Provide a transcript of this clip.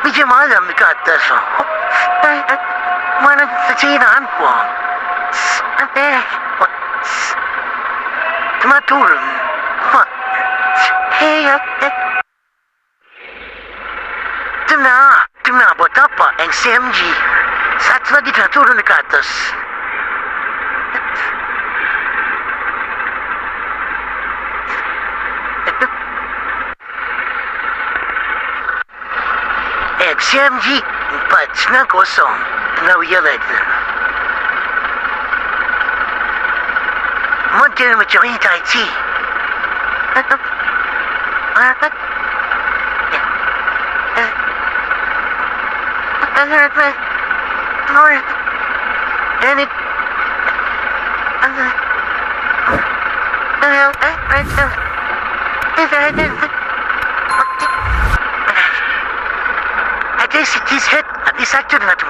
medyo malam dekat. Mana sasiraan ko. Tumatulong. Tuna, buat apa xcmg? Satu lagi dah turun ke atas. xcmg 490 dk. Mungkin mencuri taji. Ada sikit habis satu dengan tu.